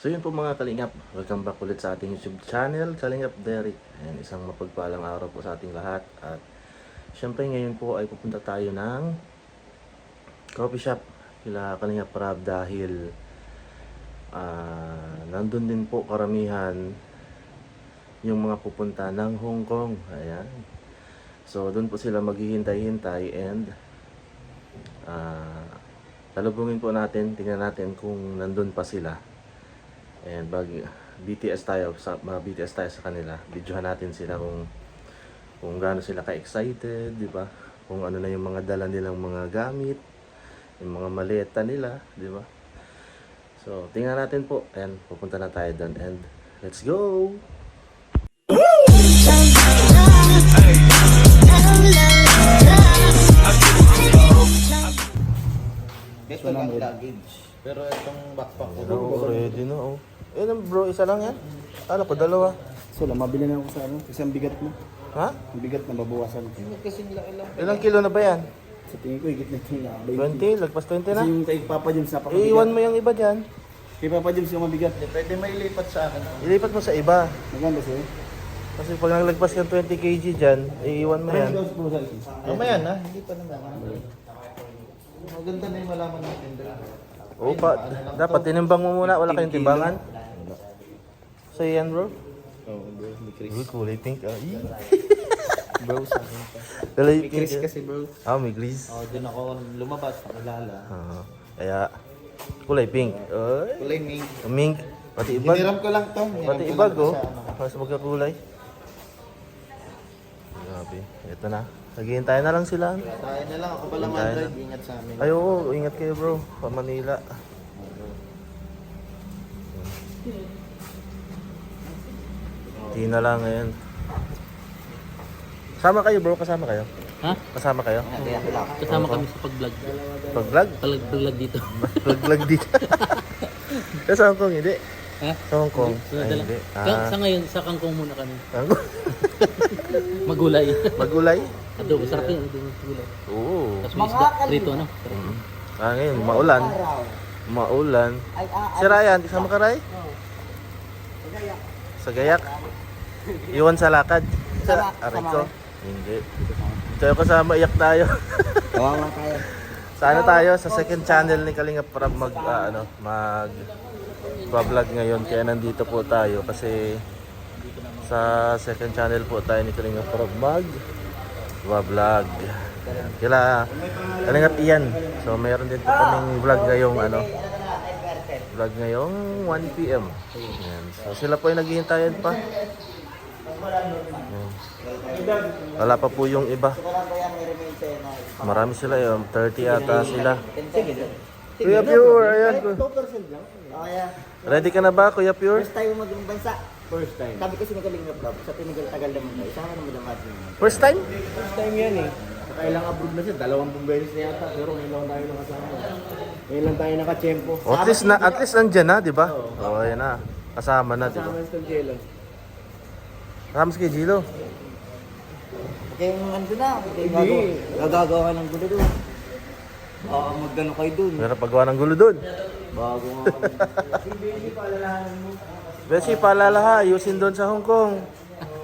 So yun po mga Kalingap, welcome back ulit sa ating YouTube channel, Kalingap Derek. Ayan, isang mapagpalang araw po sa ating lahat. At syempre ngayon po ay pupunta tayo ng coffee shop kila Kalingap Rab dahil nandun din po karamihan yung mga pupunta ng Hong Kong. Ayan. So doon po sila maghihintay-hintay and talubungin po natin, tingnan natin kung nandun pa sila. And BTS tayo sa kanila. Videohan natin sila kung gaano sila ka-excited, di ba? Kung ano na yung mga dala nilang mga gamit, yung mga maleta nila, di ba? So, tingnan natin po. And pupunta na tayo doon and let's go. Ito lang luggage. Pero itong backpack ko. Ready na, oh. Eh, bro, isa lang yan? Ano ko, dalawa? So lang, mabili na ako sa ano, kasi ang bigat mo. Ha? Ang bigat na babawasan. Kasi nila ilang. Ilang kilo na ba yan? Sa tingin ko, higit na ito na. 20? Lagpas 20 na? Kasi yung kay Papa James, napakabigat. Iiwan mo yung iba dyan. Kay Papa James yung mabigat. Pwede may lipat sa akin. Ilipat mo sa iba. Maganda sa'yo. Kasi pag naglagpas yung 20 kg dyan, iiwan mo yan. Mamaya na, hindi pa naman. Maganda na yung malaman natin doon. Oo pa, dapat tinimbang mo muna. Wala kayong timbangan. So yan bro? Oo, bro. May Chris. Uy, kulay pink. Bro, sa akin pa. Kulay May pink. Chris kasi bro. May grease. Doon ako lumabas, nakilala. Kaya, kulay pink. Ay, Kulay mink. mink. Pati ibag. Hiniram ko lang to. Pati ibag oh. Mas magkakulay. Grabe. Ito na. Naghihintay na lang sila. Tayo na lang, ako pala Hintayin man na. ingat sa amin. Ay oo, ingat kayo bro. Pa Manila. Di na lang ngayon. Kasama kayo bro, kasama kayo? Ha? Kasama kayo? Kasama kami sa pag-vlog. Pag-vlog? Pag-vlog dito. Pag-vlog dito. Sa Hong Kong, hindi. Ha? Sa Hong Kong. Ay, Dala. hindi. Sa ngayon, sa kangkong muna kami. Hong- Magulay. Magulay? Adobo, sarap yun. Adobo, magulay. Oo. Tapos may isda, prito, ano? Ngayon, maulan. Maulan. Si Ryan, kasama ka Ray? Sa Gayak. Iwan sa lakad. Sa Areco. Hindi. Tayo kasama, iyak tayo. Kawawa tayo. Sana tayo sa second channel ni Kalingap para mag vlog ngayon. Kaya nandito po tayo kasi sa second channel po tayo ni Kalingap para mag vlog. Kila Kalingap Ian. So mayroon din po kaming vlog ngayong vlog ngayong 1 PM. Ayan. So sila po ay naghihintayan pa. Ayan. Wala pa po yung iba. Marami sila yun. 30 ata sila. Kuya Pure, ayan. Ready ka na ba, Kuya Pure? First time mo maging bansa. First time. Sabi kasi magaling na vlog. Sa tinigal-tagal naman tayo. Sana naman ang ating. First time? First time yan eh. Saka ilang abroad na siya, 20 beses na yata. Pero ngayon lang tayo nakasama. Ngayon lang tayo nakachempo. At least nandyan na, di ba? Oo, ayan na. Kasama na, di ba? Kasama sa Tangelo. Kasama si kay Gilo. Kaya yung ando na. Hindi. Gagagawa ka ng gulo doon. Magdano kayo doon. Meron paggawa ng gulo doon. Bago nga. Besi, paalala ha, ayusin doon sa Hong Kong.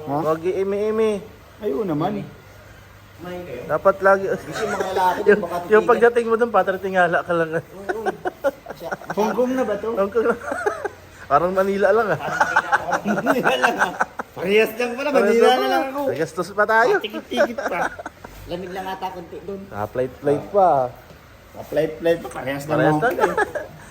Ha? Huwag iimi-imi. Ayun naman. Dapat lagi... Mga lalaki doon. yung, Baka yung pagdating mo doon, patratingala ka lang. Hong Kong na ba to? Hong Kong lang. Parang Manila lang ah. Parehas lang pala, Manila na lang ako. May gastos pa tayo. Tikit-tikit pa. lamig lang ata konti doon. Flight pa. Flight pa, parehas lang Parehas ako. lang.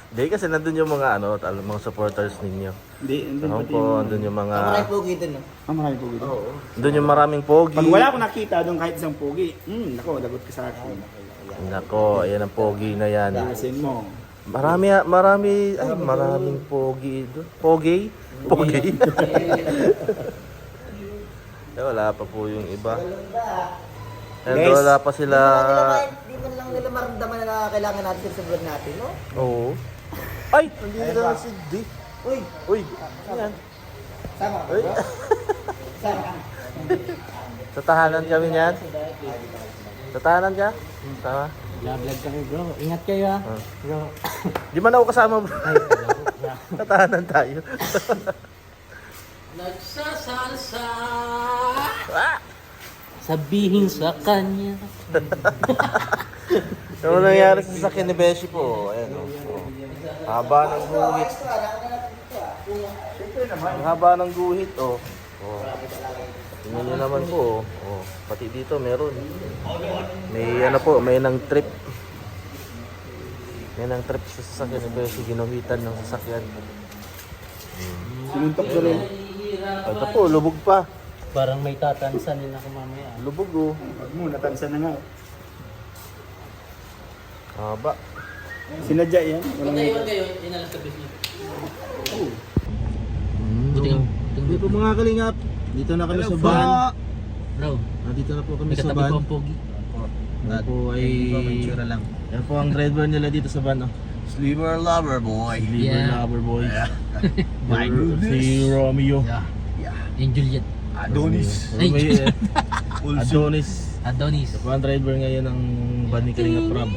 Hindi kasi nandun yung mga mga supporters ninyo. Hindi, Sa andun Hong pati Kong, yung... andun yung mga... Ang maraming pogi doon. No? Marami po gito. Andun yung maraming pogi. Pag wala akong nakita doon kahit isang pogi, nako, lagot ka sa akin. Nako, ayan ang pogi na yan. Lasin mo. Maraming pogi doon. Pogi? Pogi? Eh, wala pa po yung iba. And Guys. wala pa sila... Di man lang nila maramdaman na kailangan natin sa vlog natin, no? Oo. Ay! Nandito na si D. Uy, Uy! Ayan. sama ka Uy! bro? Sama ka. Sa tahanan kami niyan. Sa tahanan ka? Tama. Vlog kami bro. Ingat kayo ha. Ah. Bro. Di man ako kasama bro. Ay, Tatahanan tayo. Nagsasalsa. Sabihin sa kanya. Ano nangyari sa sasakyan ni Beshi po? Ayan o. Haba ng guhit. Ang haba ng guhit o. Tingnan nyo naman po o. Pati dito meron. May ano po, may nang trip. May nang trip sa sasakyan ni Beshi. Ginuhitan ng sasakyan. Sinuntok ko rin. Ito po, lubog pa. Parang may tatansanin ako mamaya. Lubog o. Wag mo, natansan na nga. Haba. Sinadya yan. Walang Ngayon, inalas sa business. Buti ka. Hindi po mga kalingap. Dito na kami sa van. Bro, Dito na po kami may sa katabi van. ko ang pogi. Yan po ay... lang. Yan po ang driver nila dito sa van. Oh. Sliver lover boy. Liver Yeah. lover boy. My goodness. Si Romeo. Yung Juliet. Adonis. Romeo. Adonis. Adonis. Ito po ang driver ngayon ng van ni Kalingap Rob.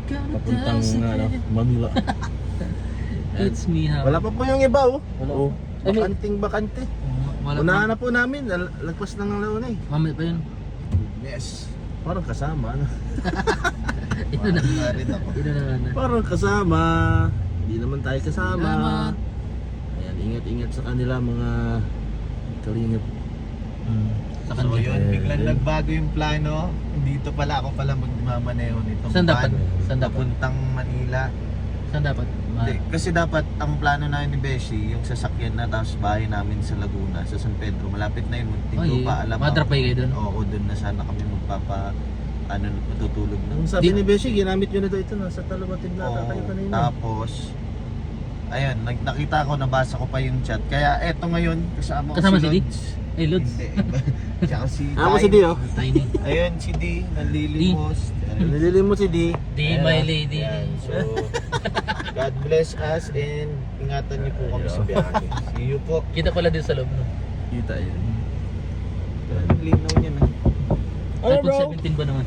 Papuntang Manila. It's me, ha? Wala pa po yung iba oh. Oo. Bakanting bakante. Wala Unahan na po namin. Lagpas na ng laon eh. Mamit pa yun. Yes. Parang kasama. Ano? Ito na. Ito na nga na. Parang kasama. Hindi naman tayo kasama. Salamat. Ayan, ingat-ingat sa kanila mga Kalingap. Sa So kanila. yun, biglang nagbago yung plano. Dito pala ako pala magmamaneho nitong Saan dapat? van. Saan dapat? Papuntang Manila. Saan dapat? Hindi, kasi dapat ang plano namin ni Beshi, yung sasakyan na tapos bahay namin sa Laguna, sa San Pedro. Malapit na yun, munting lupa. Alam Madrap kayo doon. Oo, doon na sana kami matutulog na. Ang sabi Di- ni Beshi, ginamit yun na ito. Nasa Talamatid na Oo, tayo kanina. tapos, ayun, nakita ko, nabasa ko pa yung chat. Kaya eto ngayon, kasama ko Kasama si D? Lods. Eh, Lods. Hindi, tsaka si Ako si Tiny. Dio. Tiny. Ayun, si D, nanlilimos. Nilili mo si D. Di, my lady. Ayan, so, God bless us and ingatan niyo po kami sa biyahe. See you po. Kita pala din sa loob, no? Kita yun. Ang linaw niya na. iPhone 17 ba naman?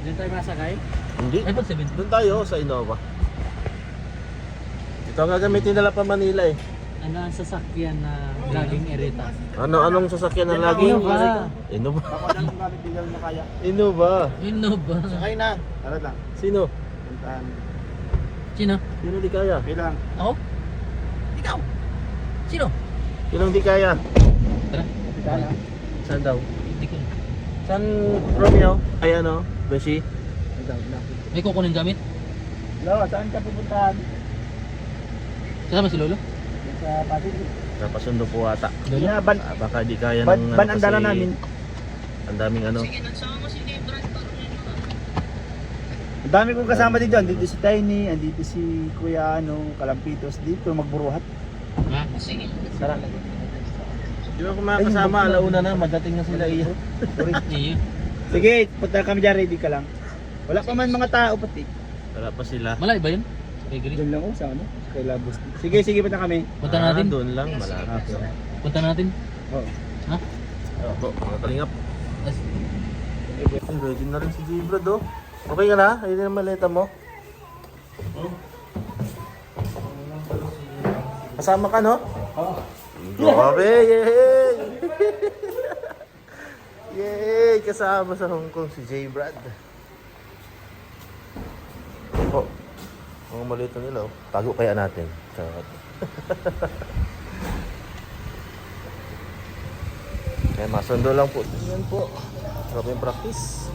Diyan tayo masakay? Hindi. iPhone 17. Doon tayo sa Innova. Ito ang gagamitin nila pa Manila eh. Ano ang sasakyan na laging erita? Anong sasakyan na lagi? Innova. Innova. Ako na lang gamit, di lang makaya. Innova. Innova. Sakay na. Tara lang. Sino? Puntahan. Sino? Sino di kaya? Okay lang. Ako? Ikaw? Sino? Sinong di kaya? Tara. Kaya. Saan daw? Hindi ko. San Romeo? Ay ano? Beshi? May kukunin gamit? Lo, saan ka pupuntahan? Kasama si Lolo? Sa Pasig. Napasundo po ata. Yeah, ban, Baka di kaya ban, ng ban ang dala namin. Ang daming ano. Ang dami kong kasama dito. Andito si Tiny, andito si Kuya Kalampitos dito magburuhat. Ha? Tara. Di ba kung makakasama, alauna na, madating na sila iya. Iyo. Sige, punta kami dyan, ready ka lang. Wala pa man mga tao pati. Wala pa sila. Malay ba yun? Kay Gris? Diyan lang ako sa ano? Kay Labos. Sige, punta kami. Punta natin. Doon lang, malapit. Punta natin. Oo. Ha? Opo, mga kalingap. As, Ay, ready na rin si J-Brad oh. Okay ka na? Ayun na yung maleta mo. Kasama ka no? Oo. Grabe! Yay! Yay! Kasama sa Hong Kong si J-Brad. Oh, mga malito nila oh. Tago kaya natin. Charot. Kaya masundo lang po. Yan po. Grabe yung practice.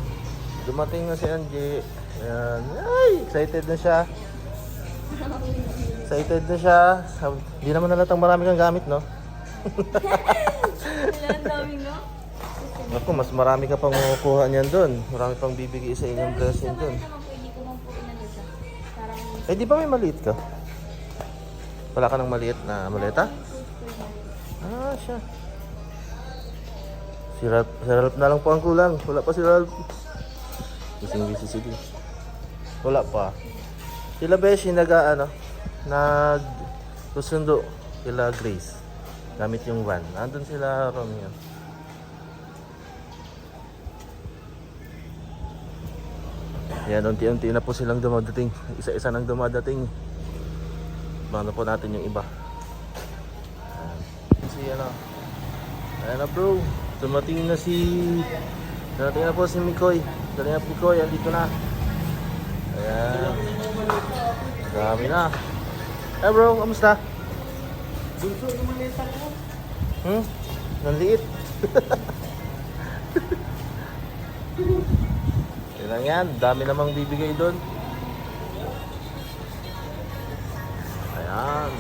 Dumating na si Angie. Ayan. Ay! Excited na siya. Excited na siya. Hindi naman nalatang marami kang gamit, no? Ilan dami, no? Ako, mas marami ka pang kukuha niyan doon. Marami pang bibigay sa inyong blessing doon. Naman po, hindi ko man po inalisa. Parang Eh, di ba may maliit ka? Wala ka ng maliit na maleta? Ah, siya. Si Ralph na lang po ang kulang. Wala pa si Ralph. Busy si D. Wala pa. Sila Beshi susundo kila Grace. Gamit yung van. Nandun sila Romeo. Yan, unti-unti na po silang dumadating. Isa-isa nang dumadating. Mano po natin yung iba. Ayan. Si ano. Ayan na bro. Dumating na po si Mikoy. Dumating na po Mikoy. Andito na. Ayan. Dami na. Eh bro, kamusta? Bunso, yung malita ko. Nanliit. Yan lang yan. Dami namang bibigay doon. Ayan.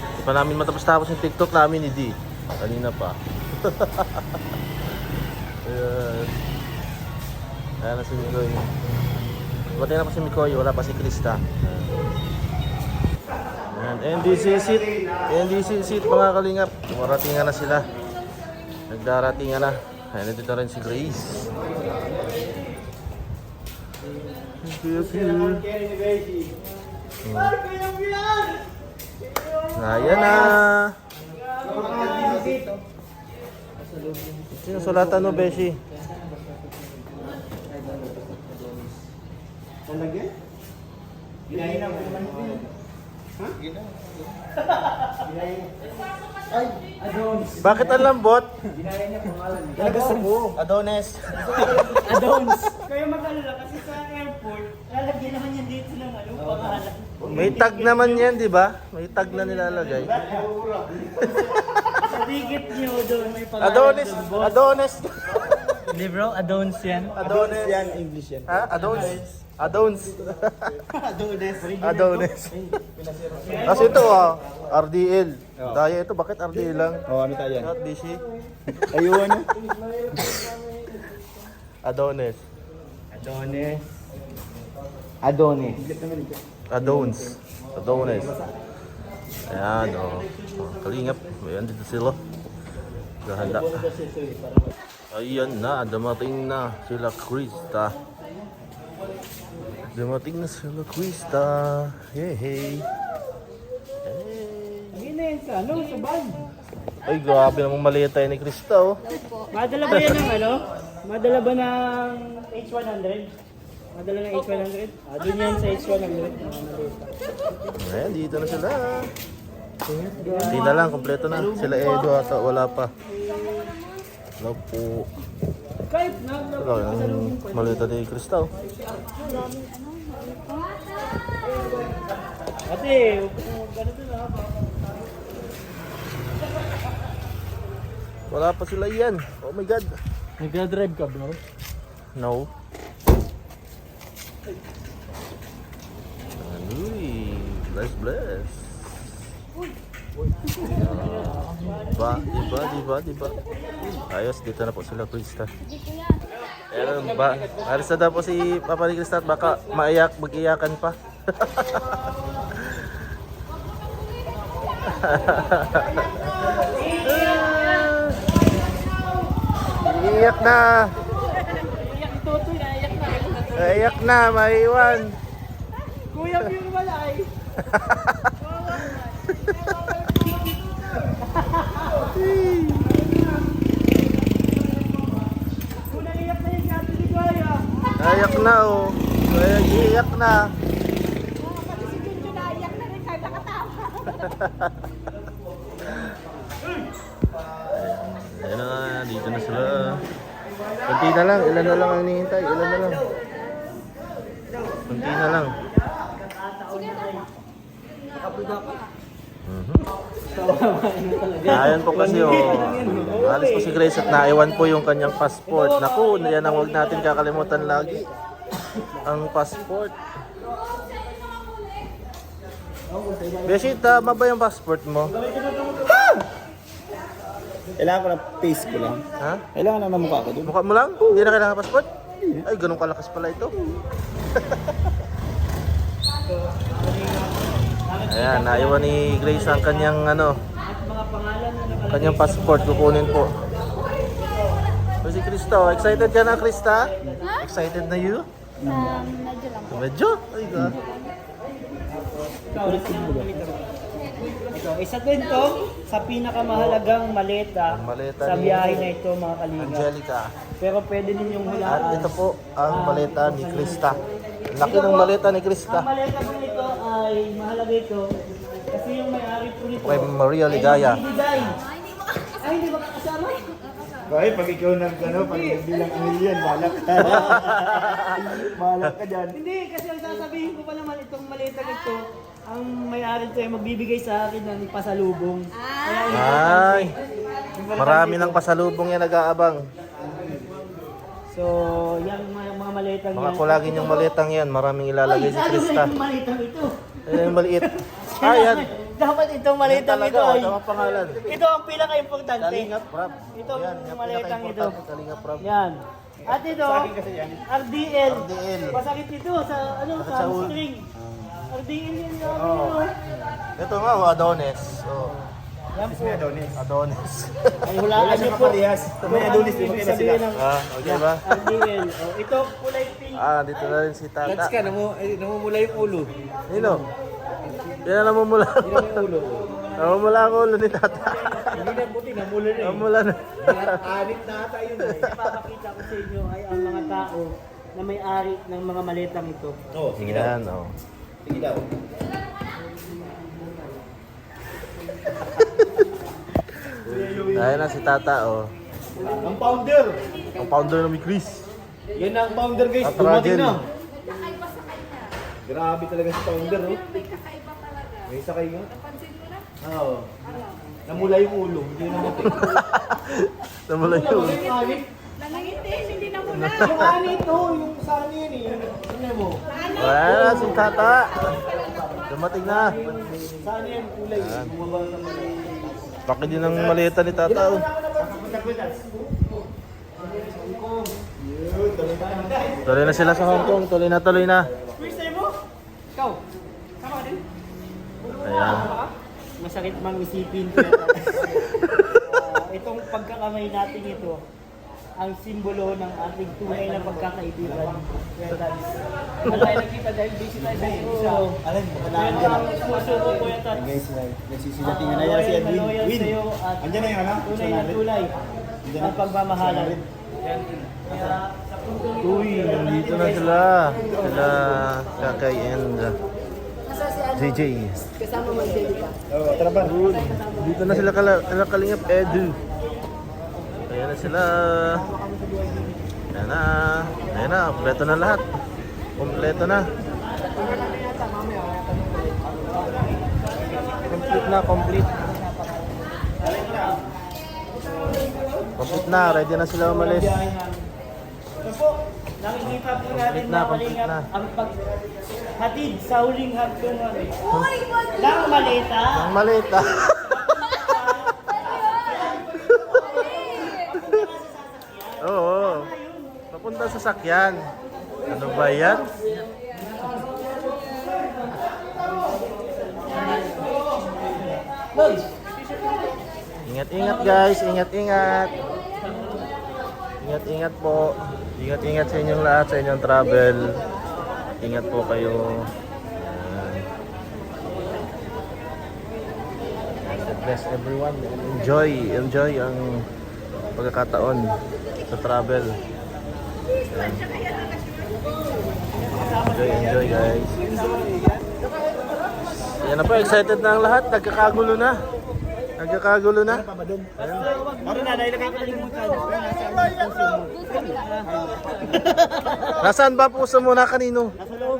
Hindi pa namin matapos-tapos yung TikTok namin, hindi. Kanina pa. Ayan. Ayan na si Mikoy. Batay na pa si Mikoy. Wala pa si Krista. Ayan. NDC seat mga kalingap. Maratingan na sila. Nagdaratingan na. Ayan, dito rin si Grace. Ayan na. Sino sulatan mo, Beshi? Talagyan? Ginahin na. Ha? Ay, Adonis. Bakit ang lambot? Ginahin niya pangalan. Gusto mo? Adonis. Adonis. Kayo mag-alala kasi sa airport, lalagyan naman yan dito ng pangalan. May tag naman yan, di ba? May tag na nilalagay. Sa digit niyo doon may pangalan. Adonis. doon, boss. Adonis. Hindi bro, Adonis yan. Adonis. Yan, English yan. Ha? Adonis. Adonis. Adonis. Adonis. Kasi ito RDL. Daya ito, bakit RDL lang? Oh, ano tayo yan? Not busy. Ayun ano? Adonis. Adonis. Adonis. Adonis. Adonis. Ayan, kalingap. Ayan, dito sila. Gahanda. Ayan na, dumating na sila Krista. Dumating na sila Krista. Hey, hey. Hey. Hindi na yan sa sa van. Ay, grabe namang maliit tayo ni Krista, oh. Madala ba yan ng Madala ba ng H100? Madala ng H100? Doon yan sa H100. Ayan, dito na sila. Hindi na lang, kompleto na. Sila Edo ata, wala pa. Hello po. Kahit na, Wala, ang maliit ni Krista, oh. ate, ganito na. Wala pa sila yan. Oh my God. Nagdadrive ka bro? No. Uy, bless. Diba? Ayos, dito na po sila Krista. Ayan ba? Alis na daw po si Papa ni Krista at baka mag-iyakan pa. Iiyak na. Iiyak na, maiwan. Kuya, yung malay. Kung naiyak na yung sabi ni Kuya. Iiyak na, oh. Iiyak na. Pati si Junjun naiyak na rin kahit nakatawa. Ayan na nga, dito na sila. Kunti na lang, ilan na lang ang hinihintay, ilan na lang. Kunti na lang. Ayan po kasi alis po si Grace at naiwan po yung kanyang passport. Naku, yan ang huwag natin kakalimutan lagi. Ang passport. Beshi, tama ba yung passport mo? Kailangan ko ng face ko lang. Ha? Kailangan na ng mukha ko doon. Mukha mo lang? Hindi na kailangan passport? Ay, ganun kalakas pala ito. Ayan, naiwan ni Grace ang kanyang kanyang passport. Kukunin po. So, si Krista, excited ka na, Krista? Excited na you? Medyo lang. Medyo? Ay, ka. Isa din to sa pinakamahalagang maleta, Maleta sa ni biyahe na ito mga kalingap. Angelica. Pero pwede ninyong At hulaan. ito po ang maleta ni Krista. Laki ng maleta ni Krista. Ang maleta po ito ay mahalaga ito. Kasi yung may-ari po nito. Kay Maria Ligaya. Ay, design. Ay, hindi makakasama. Bakit pag ikaw pag bilang Emilian, balak ka. Balak ka dyan. Hindi, kasi ang sasabihin ko pa naman itong malitang ito, ang may-ari ito ay magbibigay sa akin ng pasalubong. Ay, marami ng pasalubong yan nag-aabang. So, yung mga malitang Mga kulagin yung malitang yan, maraming ilalagay si Krista. Yung malitang ito. Ayan yung maliit. Ah, yan. Dapat itong malitang Yan ito talaga, ay, oh, ang pangalan. ito ang pinaka-importante. Kalingap Prab. Itong Yan, yung malitang ito. pinaka-importante, Kalingap Prab. Yan. At ito, RDL. RDL. Pasakit ito sa Sakit sa sa ulo. string. RDL yun yung Ito nga, oh, Adonis. Oh, Yan po. Adonis. Ay, hulaan niyo po. May Adonis, di ba kaya sila? Ah, okay ba? RDL. Oh, ito, kulay pink. Ah, dito na rin si Tata. Gats ka, namumula yung ulo. Nino? Yan na namumula. Namumula ang ulo ni Tata. Hindi na buti, namula na Namumula na. Anit na ata yun. Ipapakita ko sa inyo ay ang mga tao na may-ari ng mga maletang ito. Oo, sige daw. Yan, oh. Sige daw. Ayan na si Tata, oh. Ang founder. Ang founder ng Chris. Yan ang founder guys, At dumating Ragel. na. Kakaiba sa kanya. Grabe talaga si founder, oh. May kakaiba talaga. May sakay nga. Napansin mo na? Oo. Namula yung ulo, hindi na buti. Namula yun. Nangitin, hindi na muna. Yung ano ito, yung sa ano yun eh. Ano mo? Ayan na si Tata. Dumating na. Sa ano yan, kulay. Bumaba naman. Laki din ang maleta ni Tata, oh. Tuloy na sila sa Hong Kong. Tuloy na, tuloy na. First time mo? Ikaw? Sama ka din? Ayan. Masakit mang isipin. Itong pagkakamay natin ito, ang simbolo ng ating tunay na pagkakaibigan. Kuya Tans. Wala tayo nakita dahil busy tayo sa isa. Alam mo, Yan ang puso ko, Kuya Tans. guys, nagsisilatingan na yan si Edwin. Loyal Win! sa'yo at Andiyan na yung ano? tunay na tulay ang pagmamahalan. Kaya sa puntong ito, Uy, nandito na sila. Sila Kakay and JJ. Oo, tara ba? Dito na sila Kalingap Edu. Ayan na sila. Ayan na. Ayan na. Kompleto na lahat. Kompleto na. Complete na. Complete. Complete na. Ready na sila umalis. Ito po, nakikita po natin Complete na, na complete kalingap na. ang paghatid sa huling hagtungan ng maleta. Ang malita. Oo. Papunta sa sakyan. Ano ba yan? Ingat-ingat guys, ingat-ingat. Ingat-ingat po. Ingat-ingat sa inyong lahat, sa inyong travel. Ingat po kayo. God bless everyone. Enjoy ang pagkakataon sa travel. Ayan. Enjoy guys. Yan na po, excited na ang lahat. Nagkakagulo na. Ano na, dahil nakakalimutan. Nasaan ba puso mo na kanino? Nasa loob.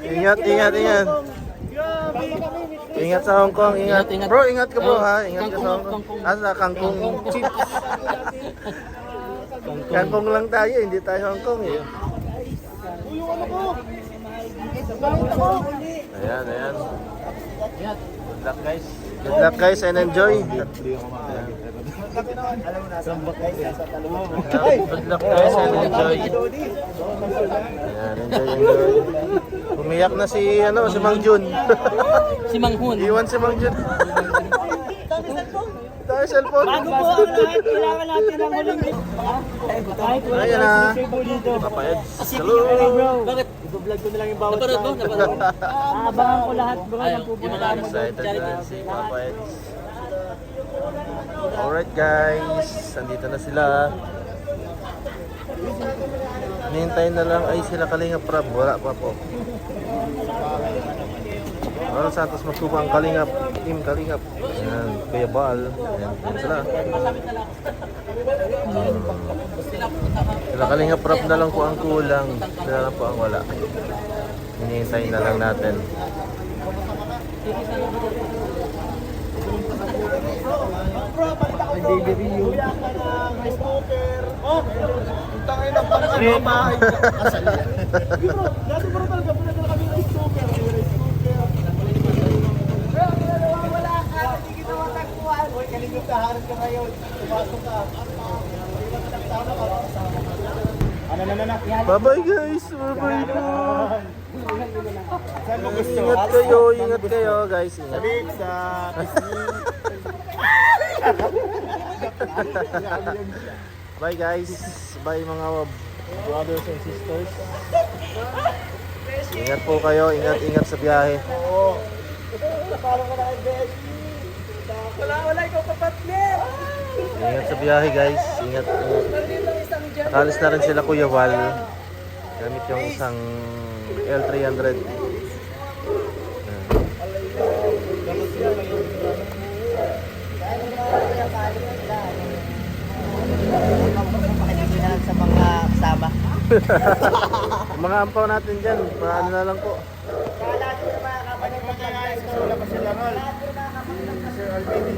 Ingat. Ingat sa Hong Kong, ingat. Bro, ingat ka bro ha. Ingat ka sa Hong Kong. Sa Kangkong. Kangkong lang tayo, hindi tayo Hong Kong eh. Ayan. Good luck guys and enjoy. Good luck guys and enjoy. Ayan, enjoy. Umiyak na si Mang Jun. Si Mang Hun. Iwan si Mang Jun. Tayo cellphone. Bago po ang lahat, kailangan natin ng huling kahit wala Ayan tayong na. table dito. Papa Eds. Hey Hello. bro, Bakit? i-vlog ko na lang yung bawat Naparod mo? Naparod mo? Aabangan ko lahat bro Ayaw, ng pupunta yung mga mo. Excited na si Papa Eds. Alright guys, andito na sila. Hinihintay na lang ay sila Kalingap Rab. Wala pa po. Ronald Santos magtubo ang Kalingap. Team Kalingap. Ayan, Kuya Bal. Ayan, ayan sila. Sila Kalingap Rab na lang po ang kulang. Sila lang po ang wala. Hinihintay na lang natin. Bye-bye guys! Bye-bye po! Ingat kayo guys! Ingat. Bye guys! Bye mga brothers and sisters! Ingat po kayo, ingat sa biyahe. Wala ikaw kapatid. Ingat sa biyahe guys, ingat. Alis na rin sila Kuya Val. Gamit yung isang L300. Sa mga kasama. Mga ampaw natin dyan, paano na lang po.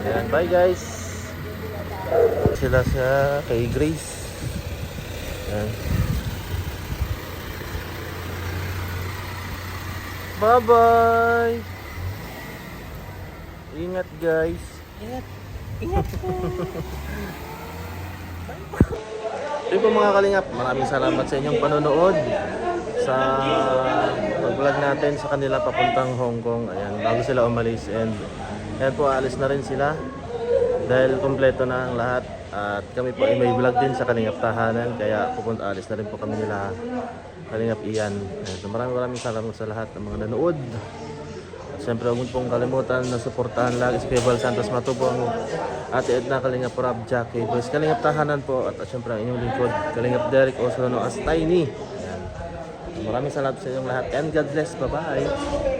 Ayan, bye guys. Sila sa kay Grace. Ayan. Bye bye. Ingat guys. Ingat po. Yun po mga Kalingap, maraming salamat sa inyong panonood sa pag-vlog natin sa kanila papuntang Hong Kong. Ayan, bago sila umalis, and ayan po, alis na rin sila dahil kompleto na ang lahat. At kami po ay may vlog din sa Kalingap Tahanan, kaya alis na rin po kami nila Kalingap Ian. Ayan, so maraming salamat sa lahat ng mga nanood. At syempre, huwag pong kalimutan na suportahan lagi si Kuya Val Santos Matubang, Ate Edna, Kalingap Rob, Jackie Boys, Kalingap Tahanan po, at syempre ang inyong lingkod, Kalingap Derek, also known as Tiny. Ayan. Maraming salamat sa inyong lahat, and God bless. Bye-bye.